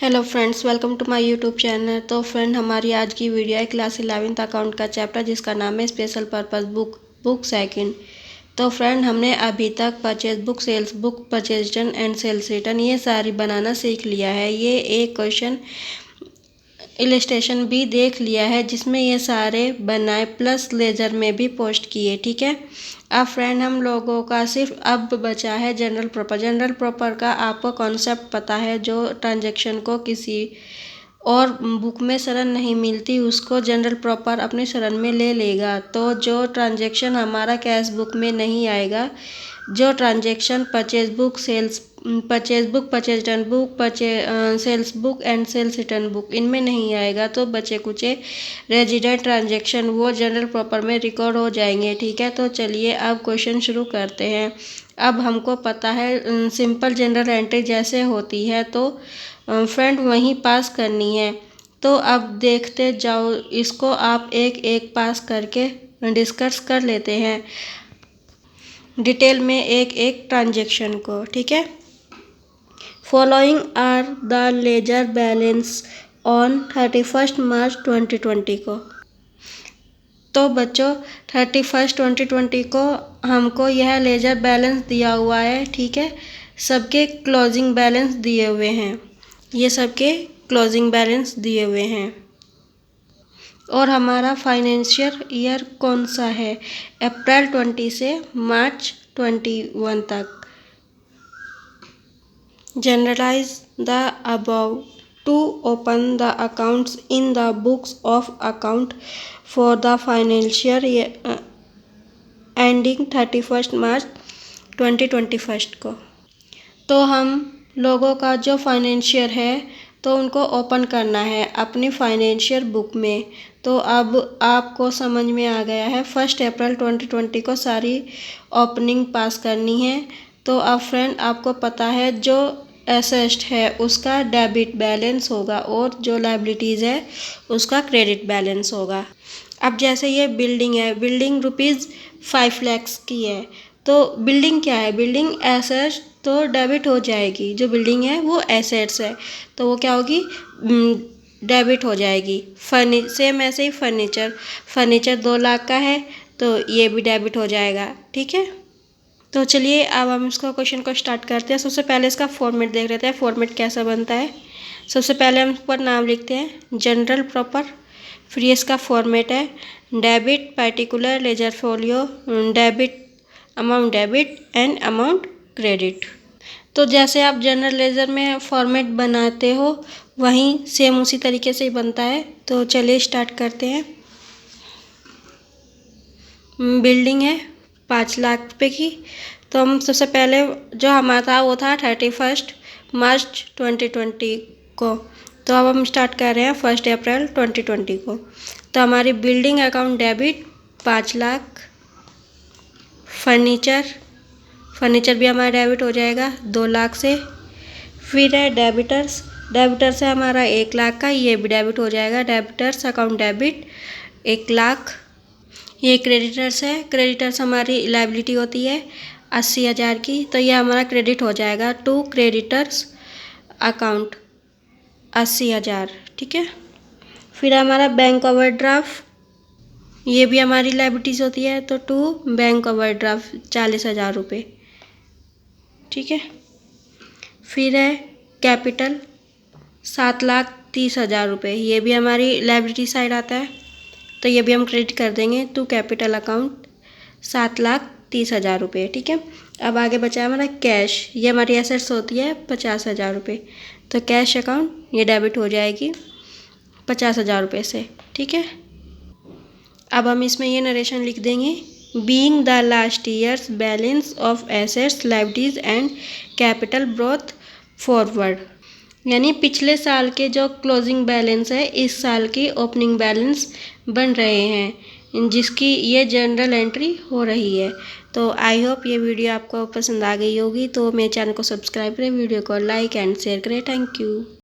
Hello friends, welcome to my YouTube channel. तो friend, हमारी आज की वीडियो है क्लास 11th अकाउंट का चैप्टर जिसका नाम है स्पेशल पर्पस बुक सेकंड। तो फ्रेंड, हमने अभी तक purchase book, sales book, purchase return and sales return ये सारी बनाना सीख लिया है। ये एक क्वेश्चन इलस्ट्रेशन भी देख लिया है जिसमें ये सारे बनाए प्लस लेजर में भी पोस्ट किए। ठीक है, अब फ्रेंड हम लोगों का सिर्फ अब बचा है जनरल प्रॉपर। जनरल प्रॉपर का आपको कॉन्सेप्ट पता है, जो ट्रांजैक्शन को किसी और बुक में शरण नहीं मिलती उसको जनरल प्रॉपर अपनी शरण में ले लेगा। तो जो ट्रांजैक्शन हमारा कैश बुक में नहीं आएगा, जो transaction purchase book, purchase return book, sales book and sales return book इनमें नहीं आएगा, तो बचे कुचे रेजिडेंट ट्रांजैक्शन वो जनरल प्रॉपर में रिकॉर्ड हो जाएंगे। ठीक है, तो चलिए अब क्वेश्चन शुरू करते हैं। अब हमको पता है सिंपल जनरल एंट्री जैसे होती है तो फ्रेंड वहीं पास करनी है। तो अब देखते जाओ, इसको आप एक एक पास करके डिस्कस कर लेते हैं डिटेल में एक एक ट्रांजैक्शन को। ठीक है, following are the ledger balance on 31 March 2020 को। तो बच्चों 31 2020 को हमको यह लेजर बैलेंस दिया हुआ है। ठीक है, सबके क्लोजिंग बैलेंस दिए हुए हैं, ये सबके क्लोजिंग बैलेंस दिए हुए हैं। और हमारा फाइनेंशियल ईयर कौन सा है? अप्रैल 20 से मार्च 21 तक। Generalize the above to open the accounts in the books of account for the financial year ending 31 मार्च 2021 को। तो हम लोगों का जो फाइनेंशियल है तो उनको ओपन करना है अपनी फाइनेंशियल बुक में। तो अब आपको समझ में आ गया है, 1 अप्रैल 2020 को सारी ओपनिंग पास करनी है। तो अब फ्रेंड आपको पता है जो एसेट है उसका डेबिट बैलेंस होगा और जो लायबिलिटीज़ है उसका क्रेडिट बैलेंस होगा। अब जैसे ये बिल्डिंग है, बिल्डिंग ₹5 लाख की है, तो बिल्डिंग क्या है? बिल्डिंग एसेट्स तो डेबिट हो जाएगी, जो बिल्डिंग है वो एसेट्स है तो वो क्या होगी? डेबिट हो जाएगी। सेम ऐसे ही फर्नीचर 2 लाख का है तो ये भी डेबिट हो जाएगा। ठीक है, तो चलिए अब हम इसको क्वेश्चन को स्टार्ट करते हैं। सबसे पहले इसका फॉर्मेट देख लेते हैं, फॉर्मेट कैसा बनता है। सबसे पहले हम ऊपर नाम लिखते हैं जनरल प्रॉपर, फिर इसका फॉर्मेट है debit particular ledger folio, debit amount debit and amount credit. तो जैसे आप जनरल लेजर में फॉर्मेट बनाते हो वहीं सेम उसी तरीके से ही बनता है। तो चलिए स्टार्ट करते हैं। बिल्डिंग है 5 लाख रुपए की, तो हम सबसे पहले जो हमारा था वो था 31 मार्च 2020 को। तो अब हम स्टार्ट कर रहे हैं 1 अप्रैल 2020 को। तो हमारी building account debit 5 lakh, furniture भी हमारा डेबिट हो जाएगा 2 लाख से। फिर है डेबिटर्स है हमारा 1 लाख का, ये भी डेबिट हो जाएगा। Debtors account debit 1 lakh. ये क्रेडिटर्स है, क्रेडिटर्स हमारी लायबिलिटी होती है 80,000 की, तो ये हमारा क्रेडिट हो जाएगा टू क्रेडिटर्स अकाउंट 80,000। ठीक है, फिर हमारा बैंक ओवरड्राफ्ट, ये भी हमारी लायबिलिटीज़ होती है तो टू बैंक ओवरड्राफ्ट 40,000 रुपये। ठीक है, फिर है कैपिटल 7,30,000 रुपये, ये भी हमारी लायबिलिटी साइड आता है तो ये भी हम क्रेडिट कर देंगे टू कैपिटल अकाउंट 7,30,000 रुपये। ठीक है, अब आगे बचा हमारा कैश, ये हमारी एसेट्स होती है 50,000 रुपये, तो कैश अकाउंट ये डेबिट हो जाएगी 50,000 रुपये से। ठीक है, अब हम इसमें ये नरेशन लिख देंगे, being the last years balance of assets liabilities and capital brought forward, यानी पिछले साल के जो क्लोजिंग बैलेंस है इस साल की ओपनिंग बैलेंस बन रहे हैं, जिसकी ये जनरल एंट्री हो रही है। तो आई होप ये वीडियो आपको पसंद आ गई होगी। तो मेरे चैनल को सब्सक्राइब करें, वीडियो को लाइक एंड शेयर करें। Thank you.